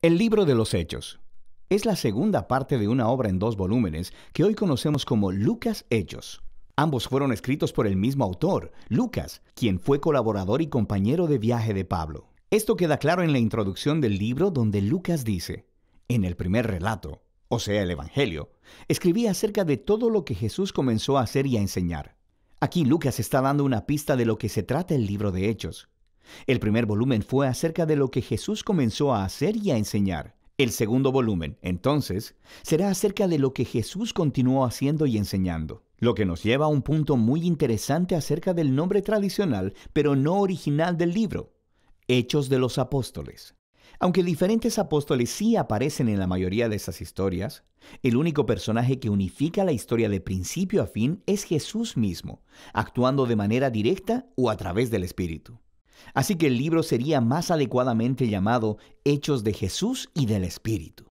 El libro de los Hechos es la segunda parte de una obra en 2 volúmenes que hoy conocemos como Lucas Hechos. Ambos fueron escritos por el mismo autor, Lucas, quien fue colaborador y compañero de viaje de Pablo. Esto queda claro en la introducción del libro, donde Lucas dice: en el primer relato, o sea, el Evangelio, escribí acerca de todo lo que Jesús comenzó a hacer y a enseñar. Aquí Lucas está dando una pista de lo que se trata el libro de Hechos. El primer volumen fue acerca de lo que Jesús comenzó a hacer y a enseñar. El segundo volumen, entonces, será acerca de lo que Jesús continuó haciendo y enseñando. Lo que nos lleva a un punto muy interesante acerca del nombre tradicional, pero no original del libro: Hechos de los Apóstoles. Aunque diferentes apóstoles sí aparecen en la mayoría de esas historias, el único personaje que unifica la historia de principio a fin es Jesús mismo, actuando de manera directa o a través del Espíritu. Así que el libro sería más adecuadamente llamado Hechos de Jesús y del Espíritu.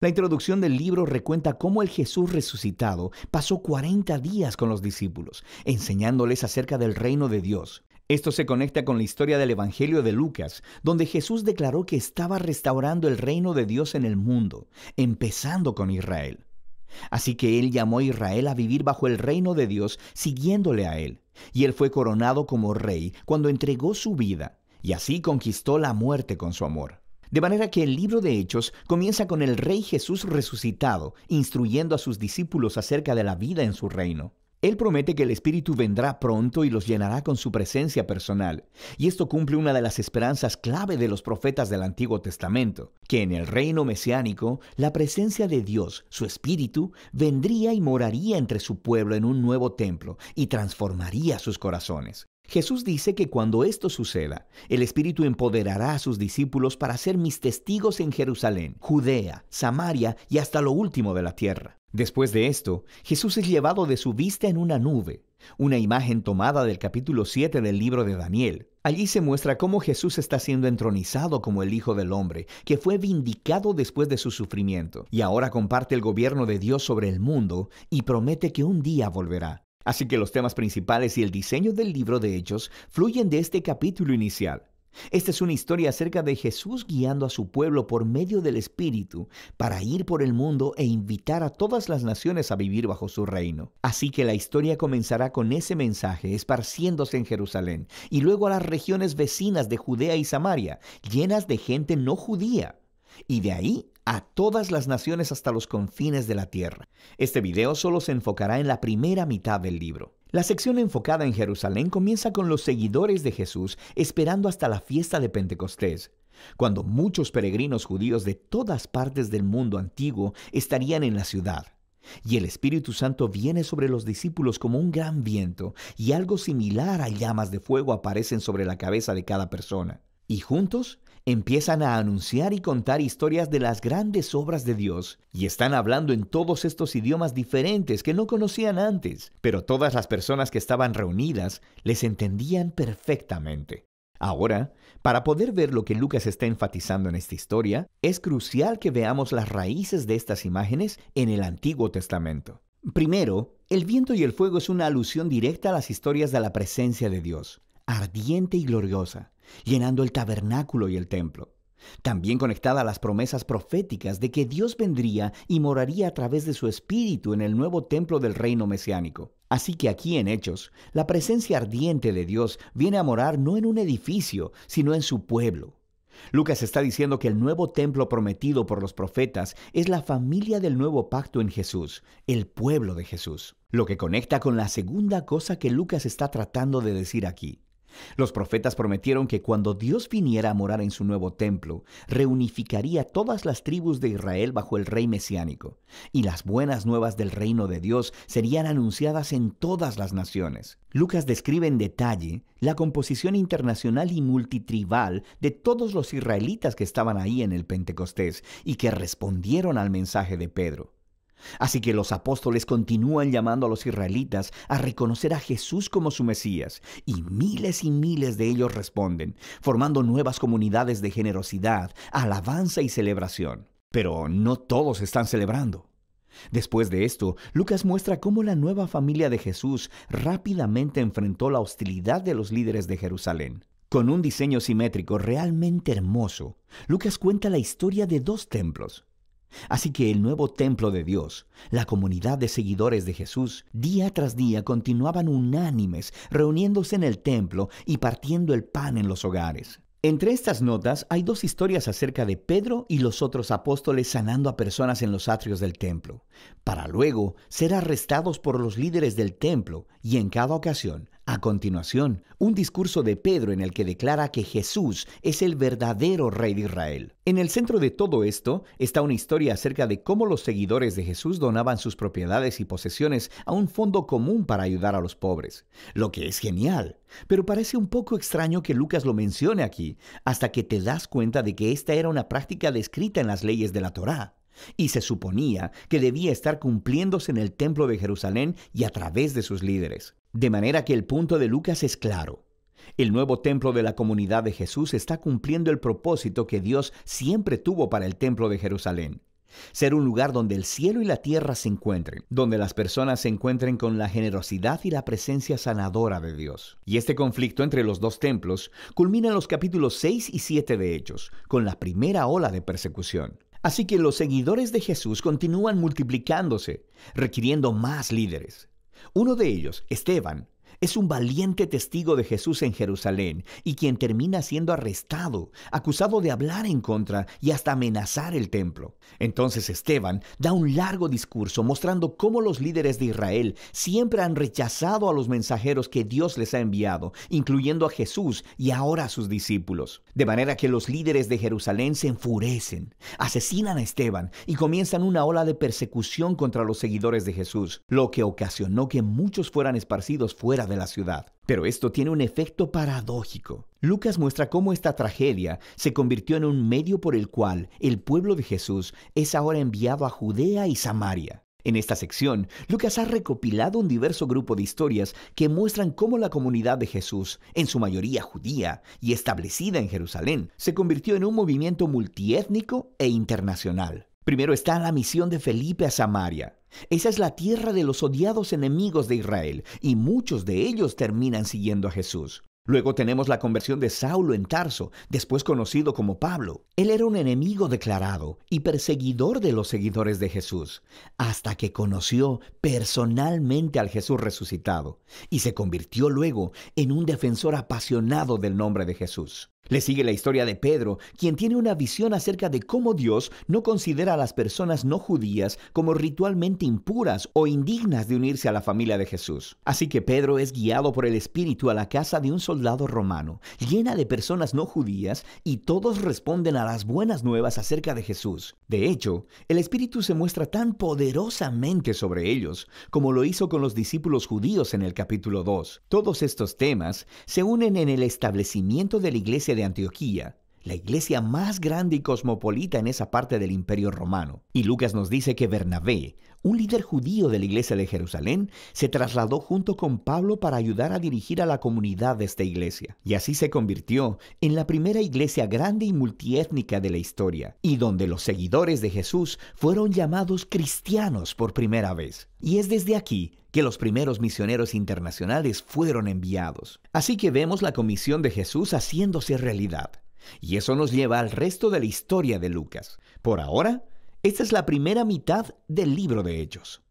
La introducción del libro recuenta cómo el Jesús resucitado pasó 40 días con los discípulos, enseñándoles acerca del reino de Dios. Esto se conecta con la historia del Evangelio de Lucas, donde Jesús declaró que estaba restaurando el reino de Dios en el mundo, empezando con Israel. Así que Él llamó a Israel a vivir bajo el reino de Dios, siguiéndole a Él. Y Él fue coronado como rey cuando entregó su vida, y así conquistó la muerte con su amor. De manera que el libro de Hechos comienza con el Rey Jesús resucitado, instruyendo a sus discípulos acerca de la vida en su reino. Él promete que el Espíritu vendrá pronto y los llenará con su presencia personal. Y esto cumple una de las esperanzas clave de los profetas del Antiguo Testamento, que en el reino mesiánico, la presencia de Dios, su Espíritu, vendría y moraría entre su pueblo en un nuevo templo y transformaría sus corazones. Jesús dice que cuando esto suceda, el Espíritu empoderará a sus discípulos para ser mis testigos en Jerusalén, Judea, Samaria y hasta lo último de la tierra. Después de esto, Jesús es llevado de su vista en una nube, una imagen tomada del capítulo 7 del libro de Daniel. Allí se muestra cómo Jesús está siendo entronizado como el Hijo del Hombre, que fue vindicado después de su sufrimiento, y ahora comparte el gobierno de Dios sobre el mundo y promete que un día volverá. Así que los temas principales y el diseño del libro de Hechos fluyen de este capítulo inicial. Esta es una historia acerca de Jesús guiando a su pueblo por medio del Espíritu para ir por el mundo e invitar a todas las naciones a vivir bajo su reino. Así que la historia comenzará con ese mensaje esparciéndose en Jerusalén y luego a las regiones vecinas de Judea y Samaria, llenas de gente no judía, y de ahí a todas las naciones hasta los confines de la tierra. Este video solo se enfocará en la primera mitad del libro. La sección enfocada en Jerusalén comienza con los seguidores de Jesús esperando hasta la fiesta de Pentecostés, cuando muchos peregrinos judíos de todas partes del mundo antiguo estarían en la ciudad. Y el Espíritu Santo viene sobre los discípulos como un gran viento, y algo similar a llamas de fuego aparecen sobre la cabeza de cada persona. Y juntos empiezan a anunciar y contar historias de las grandes obras de Dios, y están hablando en todos estos idiomas diferentes que no conocían antes, pero todas las personas que estaban reunidas les entendían perfectamente. Ahora, para poder ver lo que Lucas está enfatizando en esta historia, es crucial que veamos las raíces de estas imágenes en el Antiguo Testamento. Primero, el viento y el fuego es una alusión directa a las historias de la presencia de Dios, ardiente y gloriosa, llenando el tabernáculo y el templo. También conectada a las promesas proféticas de que Dios vendría y moraría a través de su Espíritu en el nuevo templo del reino mesiánico. Así que aquí en Hechos, la presencia ardiente de Dios viene a morar no en un edificio, sino en su pueblo. Lucas está diciendo que el nuevo templo prometido por los profetas es la familia del nuevo pacto en Jesús, el pueblo de Jesús. Lo que conecta con la segunda cosa que Lucas está tratando de decir aquí. Los profetas prometieron que cuando Dios viniera a morar en su nuevo templo, reunificaría todas las tribus de Israel bajo el rey mesiánico, y las buenas nuevas del reino de Dios serían anunciadas en todas las naciones. Lucas describe en detalle la composición internacional y multitribal de todos los israelitas que estaban ahí en el Pentecostés y que respondieron al mensaje de Pedro. Así que los apóstoles continúan llamando a los israelitas a reconocer a Jesús como su Mesías, y miles de ellos responden, formando nuevas comunidades de generosidad, alabanza y celebración. Pero no todos están celebrando. Después de esto, Lucas muestra cómo la nueva familia de Jesús rápidamente enfrentó la hostilidad de los líderes de Jerusalén. Con un diseño simétrico realmente hermoso, Lucas cuenta la historia de dos templos. Así que el nuevo templo de Dios, la comunidad de seguidores de Jesús, día tras día continuaban unánimes, reuniéndose en el templo y partiendo el pan en los hogares. Entre estas notas hay dos historias acerca de Pedro y los otros apóstoles sanando a personas en los atrios del templo, para luego ser arrestados por los líderes del templo y en cada ocasión, a continuación, un discurso de Pedro en el que declara que Jesús es el verdadero Rey de Israel. En el centro de todo esto está una historia acerca de cómo los seguidores de Jesús donaban sus propiedades y posesiones a un fondo común para ayudar a los pobres, lo que es genial. Pero parece un poco extraño que Lucas lo mencione aquí, hasta que te das cuenta de que esta era una práctica descrita en las leyes de la Torá, y se suponía que debía estar cumpliéndose en el templo de Jerusalén y a través de sus líderes. De manera que el punto de Lucas es claro. El nuevo templo de la comunidad de Jesús está cumpliendo el propósito que Dios siempre tuvo para el templo de Jerusalén. Ser un lugar donde el cielo y la tierra se encuentren, donde las personas se encuentren con la generosidad y la presencia sanadora de Dios. Y este conflicto entre los dos templos culmina en los capítulos 6 y 7 de Hechos, con la primera ola de persecución. Así que los seguidores de Jesús continúan multiplicándose, requiriendo más líderes. Uno de ellos, Esteban, es un valiente testigo de Jesús en Jerusalén y quien termina siendo arrestado, acusado de hablar en contra y hasta amenazar el templo. Entonces Esteban da un largo discurso mostrando cómo los líderes de Israel siempre han rechazado a los mensajeros que Dios les ha enviado, incluyendo a Jesús y ahora a sus discípulos. De manera que los líderes de Jerusalén se enfurecen, asesinan a Esteban y comienzan una ola de persecución contra los seguidores de Jesús, lo que ocasionó que muchos fueran esparcidos fuera de la ciudad. Pero esto tiene un efecto paradójico. Lucas muestra cómo esta tragedia se convirtió en un medio por el cual el pueblo de Jesús es ahora enviado a Judea y Samaria. En esta sección, Lucas ha recopilado un diverso grupo de historias que muestran cómo la comunidad de Jesús, en su mayoría judía y establecida en Jerusalén, se convirtió en un movimiento multiétnico e internacional. Primero está la misión de Felipe a Samaria. Esa es la tierra de los odiados enemigos de Israel, y muchos de ellos terminan siguiendo a Jesús. Luego tenemos la conversión de Saulo en Tarso, después conocido como Pablo. Él era un enemigo declarado y perseguidor de los seguidores de Jesús, hasta que conoció personalmente al Jesús resucitado, y se convirtió luego en un defensor apasionado del nombre de Jesús. Le sigue la historia de Pedro, quien tiene una visión acerca de cómo Dios no considera a las personas no judías como ritualmente impuras o indignas de unirse a la familia de Jesús. Así que Pedro es guiado por el Espíritu a la casa de un soldado romano, llena de personas no judías, y todos responden a las buenas nuevas acerca de Jesús. De hecho, el Espíritu se muestra tan poderosamente sobre ellos, como lo hizo con los discípulos judíos en el capítulo 2. Todos estos temas se unen en el establecimiento de la iglesia de Antioquía, la iglesia más grande y cosmopolita en esa parte del Imperio Romano. Y Lucas nos dice que Bernabé, un líder judío de la iglesia de Jerusalén, se trasladó junto con Pablo para ayudar a dirigir a la comunidad de esta iglesia. Y así se convirtió en la primera iglesia grande y multiétnica de la historia, y donde los seguidores de Jesús fueron llamados cristianos por primera vez. Y es desde aquí que los primeros misioneros internacionales fueron enviados. Así que vemos la comisión de Jesús haciéndose realidad. Y eso nos lleva al resto de la historia de Lucas. Por ahora, esta es la primera mitad del libro de Hechos.